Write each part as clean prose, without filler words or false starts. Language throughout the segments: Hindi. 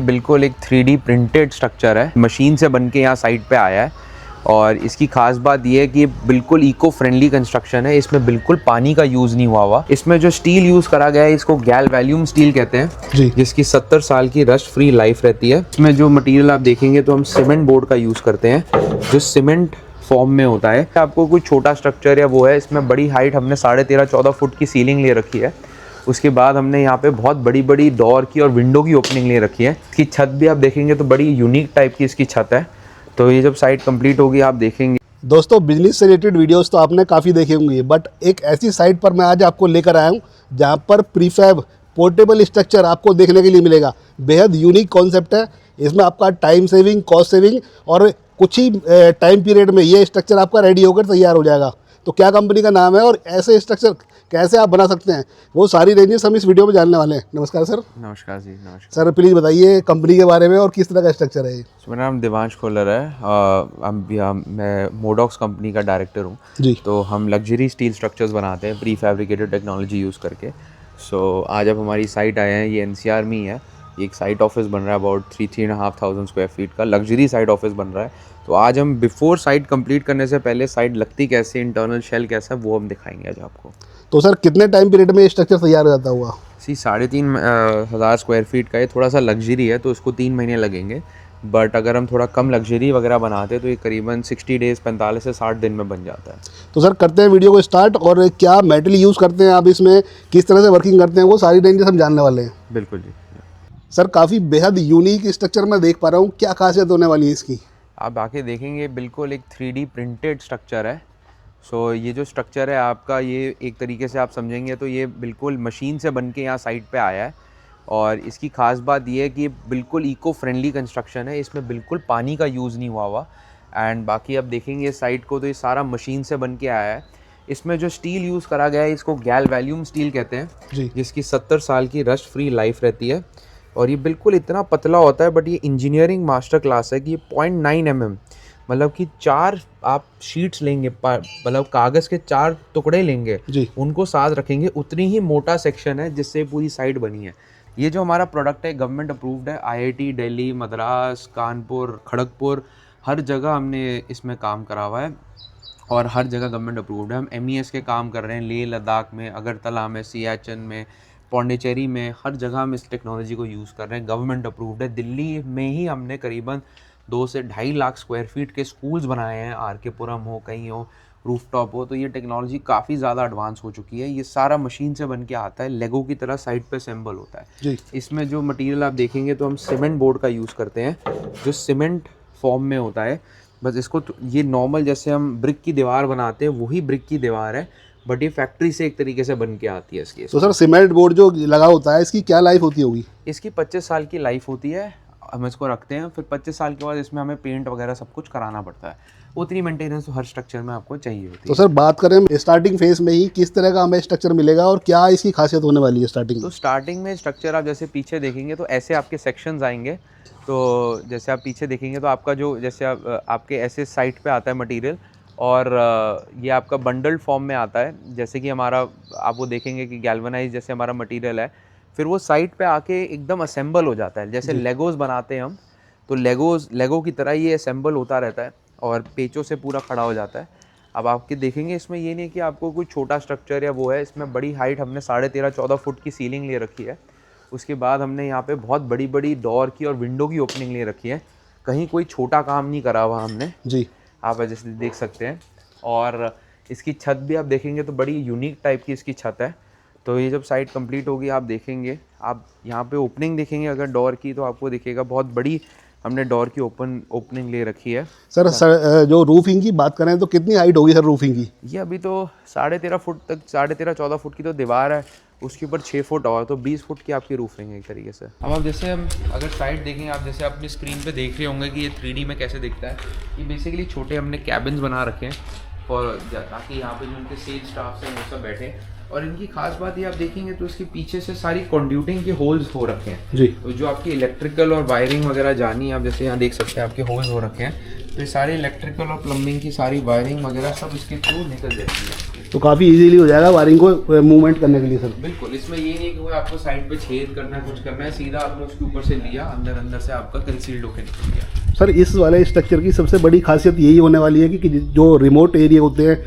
बिल्कुल एक 3D प्रिंटेड स्ट्रक्चर है, मशीन से बन के यहाँ साइट पे आया है। और इसकी खास बात यह है कि ये बिल्कुल इको फ्रेंडली कंस्ट्रक्शन है। इसमें बिल्कुल पानी का यूज़ नहीं हुआ। इसमें जो स्टील यूज़ करा गया है इसको गैल्वेनियम स्टील कहते हैं, जिसकी 70 साल की रस्ट फ्री लाइफ रहती है। इसमें जो मटेरियल आप देखेंगे तो हम सीमेंट बोर्ड का यूज़ करते हैं, जो सीमेंट फॉर्म में होता है। आपको कोई छोटा स्ट्रक्चर या वो है, इसमें बड़ी हाइट हमने 13.5-14 फुट की सीलिंग ले रखी है। उसके बाद हमने यहाँ पे बहुत बड़ी बड़ी डोर की और विंडो की ओपनिंग ले रखी है। इसकी छत भी आप देखेंगे तो बड़ी यूनिक टाइप की इसकी छत है। तो ये जब साइट कंप्लीट होगी आप देखेंगे। दोस्तों, बिजनेस से रिलेटेड वीडियोस तो आपने काफ़ी देखे होंगे, बट एक ऐसी साइट पर मैं आज आपको लेकर आया हूँ जहाँ पर प्रीफैब पोर्टेबल स्ट्रक्चर आपको देखने के लिए मिलेगा। बेहद यूनिक कॉन्सेप्ट है। इसमें आपका टाइम सेविंग, कॉस्ट सेविंग और कुछ ही टाइम पीरियड में ये स्ट्रक्चर आपका रेडी होकर तैयार हो जाएगा। तो क्या कंपनी का नाम है और ऐसे स्ट्रक्चर कैसे आप बना सकते हैं, वो सारी रेंजेस हम इस वीडियो में जानने वाले हैं। नमस्कार सर। नमस्कार जी। नमस्कार सर, प्लीज़ बताइए कंपनी के बारे में और किस तरह का स्ट्रक्चर है ये। मेरा नाम देवांश खोलर है। मैं मोडॉक्स कंपनी का डायरेक्टर हूँ जी। तो हम लग्जरी स्टील स्ट्रक्चर्स बनाते हैं प्री फैब्रिकेटेड टेक्नोलॉजी यूज़ करके। सो आज आप हमारी साइट आए हैं, ये NCR में ही है। ये एक साइट ऑफिस बन रहा है अबाउट 3,500 स्क्वायर फीट का लग्जरी साइट ऑफिस बन रहा है। तो आज हम बिफोर साइट कंप्लीट करने से पहले साइट लगती कैसे, इंटरनल शेल कैसा है, वो हम दिखाएंगे आज आपको। तो सर, कितने टाइम पीरियड में ये स्ट्रक्चर तैयार हो जाता हुआ? 3,500 स्क्वायर फीट का ये थोड़ा सा लग्जरी है तो उसको 3 महीने लगेंगे। बट अगर हम थोड़ा कम लग्जरी वगैरह बनाते हैं तो ये करीबन 60 डेज़ 45 से 60 दिन में बन जाता है। तो सर, करते हैं वीडियो को स्टार्ट। और क्या मेटल यूज़ करते हैं आप इसमें, किस तरह से वर्किंग करते हैं, वो सारी रेंजेस हम जानने वाले हैं। बिल्कुल जी। सर, काफ़ी बेहद यूनिक स्ट्रक्चर मैं देख पा रहा हूँ, क्या खासियत होने वाली है इसकी? आप आके देखेंगे बिल्कुल एक 3D प्रिंटेड स्ट्रक्चर है। सो ये जो स्ट्रक्चर है आपका, ये एक तरीके से आप समझेंगे तो ये बिल्कुल मशीन से बन के यहाँ साइट पे आया है। और इसकी ख़ास बात ये है कि ये बिल्कुल इको फ्रेंडली कंस्ट्रक्शन है, इसमें बिल्कुल पानी का यूज़ नहीं हुआ। एंड बाकी आप देखेंगे साइट को तो ये सारा मशीन से बन के आया है। इसमें जो स्टील यूज़ करा गया है इसको गैल्वेनियम स्टील कहते हैं, जिसकी 70 साल की रस्ट फ्री लाइफ रहती है। और ये बिल्कुल इतना पतला होता है, बट ये इंजीनियरिंग मास्टर क्लास है कि ये 0.9 mm, मतलब कि 4 आप शीट्स लेंगे, मतलब कागज़ के 4 टुकड़े लेंगे, उनको साथ रखेंगे, उतनी ही मोटा सेक्शन है जिससे पूरी साइट बनी है। ये जो हमारा प्रोडक्ट है गवर्नमेंट अप्रूव्ड है। IIT दिल्ली, मद्रास, कानपुर, खड़गपुर, हर जगह हमने इसमें काम करा हुआ है और हर जगह गवर्नमेंट अप्रूव्ड है। हम MES के काम कर रहे हैं लेह लद्दाख में, अगरतला में, सियाचिन में, पौंडीचेरी में, हर जगह हम इस टेक्नोलॉजी को यूज़ कर रहे हैं। गवर्नमेंट अप्रूव्ड है। दिल्ली में ही हमने करीबन 2 से 2.5 लाख स्क्वायर फीट के स्कूल्स बनाए हैं, RK पुरम हो, कहीं हो, रूफटॉप हो। तो ये टेक्नोलॉजी काफ़ी ज़्यादा एडवांस हो चुकी है। ये सारा मशीन से बन के आता है, लेगो की तरह साइड पे असेंबल होता है। इसमें जो मटेरियल आप देखेंगे तो हम सीमेंट बोर्ड का यूज़ करते हैं, जो सीमेंट फॉर्म में होता है। बस इसको ये नॉर्मल जैसे हम ब्रिक की दीवार बनाते हैं वही ब्रिक की दीवार है, बट ये फैक्ट्री से एक तरीके से बन के आती है इसकी। तो सर, सीमेंट बोर्ड जो लगा होता है इसकी क्या लाइफ होती होगी? इसकी 25 साल की लाइफ होती है। हम इसको रखते हैं, फिर 25 साल के बाद इसमें हमें पेंट वगैरह सब कुछ कराना पड़ता है। उतनी मेंटेनेंस तो हर स्ट्रक्चर में आपको चाहिए होती है। तो सर, बात करें स्टार्टिंग फेज में ही, किस तरह का हमें स्ट्रक्चर मिलेगा और क्या इसकी खासियत होने वाली है स्टार्टिंग? तो स्टार्टिंग में स्ट्रक्चर आप जैसे पीछे देखेंगे तो ऐसे आपके सेक्शंस आएंगे। तो जैसे आप पीछे देखेंगे तो आपका जो जैसे आपके ऐसे साइड पे आता है मटेरियल, और ये आपका बंडल्ड फॉर्म में आता है। जैसे कि हमारा आप वो देखेंगे कि गैल्वनाइज जैसे हमारा मटेरियल है, फिर वो साइड पे आके एकदम असेंबल हो जाता है। जैसे लेगोस बनाते हैं हम, तो लेगो की तरह ये असेंबल होता रहता है और पेचों से पूरा खड़ा हो जाता है। अब आपके देखेंगे इसमें ये नहीं कि आपको कोई छोटा स्ट्रक्चर या वो है, इसमें बड़ी हाइट हमने 13.5-14 फुट की सीलिंग ले रखी है। उसके बाद हमने यहाँ पे बहुत बड़ी बड़ी डोर की और विंडो की ओपनिंग ले रखी है। कहीं कोई छोटा काम नहीं करा हुआ हमने आप जैसे देख सकते हैं। और इसकी छत भी आप देखेंगे तो बड़ी यूनिक टाइप की इसकी छत है। तो ये जब साइट कंप्लीट होगी आप देखेंगे, आप यहाँ पे ओपनिंग देखेंगे अगर डोर की, तो आपको दिखेगा बहुत बड़ी हमने डोर की ओपनिंग ले रखी है। सर, जो रूफिंग की बात करें तो कितनी हाइट होगी सर रूफिंग की? ये अभी तो 13.5 फुट तक, 13.5-14 फुट की तो दीवार है, उसके ऊपर 6 फुट और, तो 20 फुट की आपकी रूफिंग है एक तरीके से। अब आप जैसे हम अगर साइड देखेंगे, आप जैसे अपनी स्क्रीन पे देख रहे होंगे कि ये 3D में कैसे दिखता है। ये बेसिकली छोटे हमने कैबिन्स बना रखे हैं और ताकि यहाँ पे जो उनके सेल्स स्टाफ हैं वो सब बैठे। और इनकी खास बात ये आप देखेंगे तो इसके पीछे से सारी कंड्यूटिंग के होल्स हो रखे हैं। तो जो आपकी इलेक्ट्रिकल और वायरिंग वगैरह जानी है, आप जैसे यहाँ देख सकते हैं आपके होल्स हो रखे हैं। तो ये सारे इलेक्ट्रिकल और प्लम्बिंग की सारी वायरिंग वगैरह सब इसके थ्रू निकल जाएगी आपकी। तो काफ़ी इजीली हो जाएगा वायरिंग को मूवमेंट करने के लिए सर। बिल्कुल, इसमें ये नहीं कि कोई आपको साइड पे छेद करना है, कुछ करना है, सीधा आपने उसके ऊपर से लिया, अंदर से आपका कंसील्ड होकर निकल गया। सर इस वाले स्ट्रक्चर की सबसे बड़ी खासियत यही होने वाली है कि जो रिमोट एरिया होते हैं,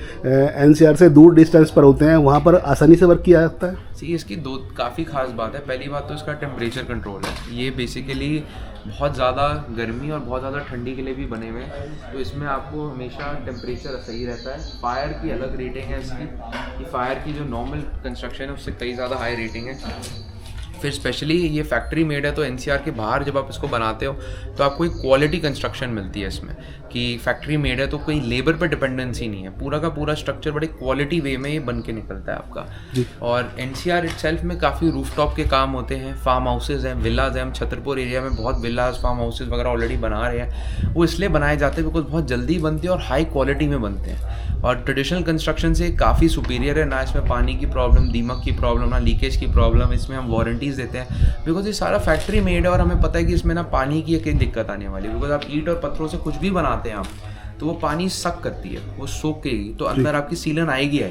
एनसीआर से दूर डिस्टेंस पर होते हैं, वहाँ पर आसानी से वर्क किया जाता है। सी इसकी दो काफ़ी खास बात है। पहली बात तो इसका टेम्परेचर कंट्रोल है। ये बेसिकली बहुत ज़्यादा गर्मी और बहुत ज़्यादा ठंडी के लिए भी बने हुए हैं, तो इसमें आपको हमेशा टेम्परेचर सही रहता है। फायर की अलग रेटिंग है इसकी, कि फायर की जो नॉर्मल कंस्ट्रक्शन है उससे कई ज़्यादा हाई रेटिंग है। फिर स्पेशली ये फैक्ट्री मेड है, तो एनसीआर के बाहर जब आप इसको बनाते हो तो आपको एक क्वालिटी कंस्ट्रक्शन मिलती है इसमें, कि फैक्ट्री मेड है तो कोई लेबर पर डिपेंडेंसी नहीं है। पूरा का पूरा स्ट्रक्चर बड़े क्वालिटी वे में ये बन के निकलता है आपका। और एनसीआर इटसेल्फ में काफ़ी रूफटॉप के काम होते हैं, फार्म हाउसेज हैं, विलाज हैं। हम छतरपुर एरिया में बहुत विलाज, फार्म हाउसेज वगैरह ऑलरेडी बना रहे हैं। वो इसलिए बनाए जाते हैं बिकॉज बहुत जल्दी बनते हैं और हाई क्वालिटी में बनते हैं, और ट्रेडिशनल कंस्ट्रक्शन से काफ़ी सुपीरियर है। ना इसमें पानी की प्रॉब्लम, दीमक की प्रॉब्लम, ना लीकेज की प्रॉब्लम। इसमें हम वारंटीज़ देते हैं बिकॉज ये सारा फैक्ट्री मेड है, और हमें पता है कि इसमें ना पानी की एक दिक्कत आने वाली है। बिकॉज आप ईंट और पत्थरों से कुछ भी बनाते हैं आप, तो वो पानी सक करती है, वो सोखेगी, तो अंदर आपकी सीलन आएगी।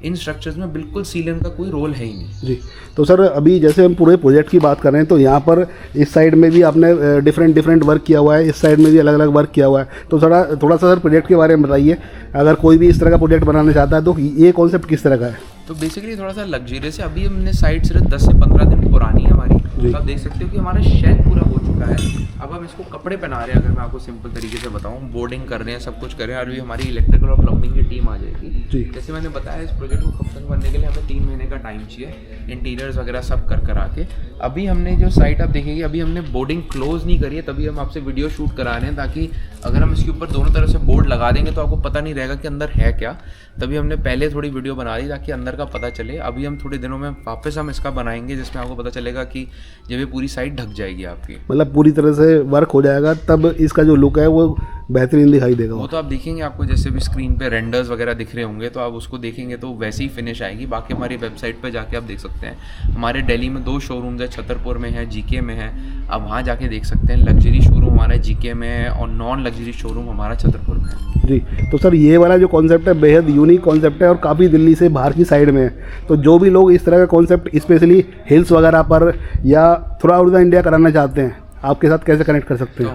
इन स्ट्रक्चर्स में बिल्कुल सीलन का कोई रोल है ही नहीं जी। तो सर अभी जैसे हम पूरे प्रोजेक्ट की बात कर रहे हैं, तो यहाँ पर इस साइड में भी आपने डिफरेंट वर्क किया हुआ है, इस साइड में भी अलग अलग वर्क किया हुआ है। तो थोड़ा सा सर प्रोजेक्ट के बारे में बताइए, अगर कोई भी इस तरह का प्रोजेक्ट बनाना चाहता है तो ये कॉन्सेप्ट किस तरह का है? तो बेसिकली थोड़ा सा लग्जरियस है। अभी हमने साइट सिर्फ 10 से 15 दिन पुरानी है हमारी, तो आप देख सकते हो कि हमारा शेड पूरा हो चुका है। अब हम इसको कपड़े पहना रहे हैं, अगर मैं आपको सिंपल तरीके से बताऊं, बोर्डिंग कर रहे हैं, सब कुछ कर रहे हैं। अभी हमारी इलेक्ट्रिकल और प्लम्बिंग की टीम आ जाएगी। जैसे मैंने बताया, इस प्रोजेक्ट को खत्म करने के लिए हमें 3 महीने का टाइम चाहिए, इंटीरियर्स वगैरह सब कर आके। अभी हमने जो साइट आप देखेंगे, अभी हमने बोर्डिंग क्लोज नहीं करी है, तभी हम आपसे वीडियो शूट करा रहे हैं, ताकि अगर हम इसके ऊपर दोनों तरफ से बोर्ड लगा देंगे तो आपको पता नहीं रहेगा कि अंदर है क्या। तभी हमने पहले थोड़ी वीडियो बना दी ताकि अंदर का पता चले। अभी हम थोड़े दिनों में वापस हम इसका बनाएंगे, जिसमें आपको पता चलेगा कि जब ये पूरी साइड ढक जाएगी आपकी, मतलब पूरी तरह से वर्क हो जाएगा, तब इसका जो लुक है वो बेहतरीन दिखाई देगा। वो तो आप देखेंगे, आपको जैसे भी स्क्रीन पे रेंडर्स वगैरह दिख रहे होंगे, तो आप उसको देखेंगे तो वैसी ही फिनिश आएगी। बाकी हमारी वेबसाइट पे जाके आप देख सकते हैं। हमारे दिल्ली में 2 शोरूम्स है, छतरपुर में है, जीके में है। आप वहाँ जाके देख सकते हैं। लग्जरी शोरूम हमारा जीके में है और नॉन लग्जरी शोरूम हमारा छतरपुर में है। जी। तो सर ये वाला जो कॉन्सेप्ट है बेहद यूनिक कॉन्सेप्ट है और काफ़ी दिल्ली से बाहर की साइड में है। तो जो भी लोग इस तरह का कॉन्सेप्ट स्पेशली हिल्स वगैरह पर या थ्रू आउट द इंडिया कराना चाहते हैं, आपके साथ कैसे कनेक्ट कर सकते हैं? तो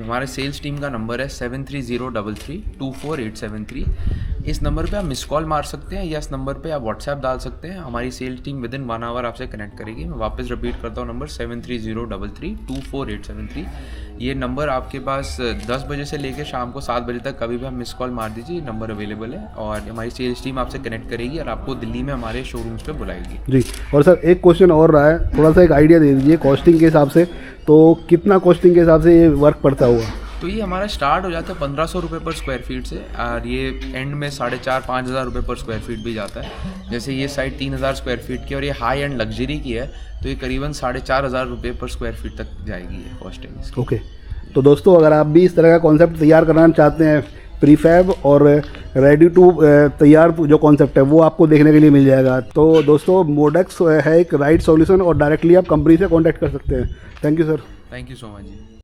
हमारे सेल्स टीम का नंबर है 7303324873। इस नंबर पे आप मिस कॉल मार सकते हैं, या इस नंबर पे आप व्हाट्सएप डाल सकते हैं। हमारी सेल्स टीम विदिन 1 आवर आपसे कनेक्ट करेगी। मैं वापस रिपीट करता हूँ, नंबर 7303324873। ये नंबर आपके पास 10 बजे से लेकर शाम को 7 बजे तक कभी भी आप मिस कॉल मार दीजिए, नंबर अवेलेबल है, और हमारी सेल्स टीम आपसे कनेक्ट करेगी और आपको दिल्ली में हमारे शोरूम्स पे बुलाएगी। जी। और सर एक क्वेश्चन और रहा है, थोड़ा सा एक आइडिया दे दीजिए कॉस्टिंग के हिसाब से, तो कितना कॉस्टिंग के हिसाब से ये वर्क पड़ता होगा? तो ये हमारा स्टार्ट हो जाता है 1500 रुपये पर स्क्वायर फीट से, और ये एंड में 4500-5 हज़ार रुपये पर स्क्वायर फीट भी जाता है। जैसे ये साइड 3000 स्क्वायर फीट की और ये हाई एंड लग्जरी की है, तो ये करीबन 4500 रुपये पर स्क्वायर फीट तक जाएगी ये कॉस्टिंग इसकी। ओके। तो दोस्तों अगर आप भी इस तरह का कॉन्सेप्ट तैयार करना चाहते हैं, प्रीफैब और रेडी टू तैयार जो कॉन्सेप्ट है वो आपको देखने के लिए मिल जाएगा। तो दोस्तों मोडेक्स है एक राइट सॉल्यूशन, और डायरेक्टली आप कंपनी से कॉन्टैक्ट कर सकते हैं। Thank you sir. Thank you so much ji.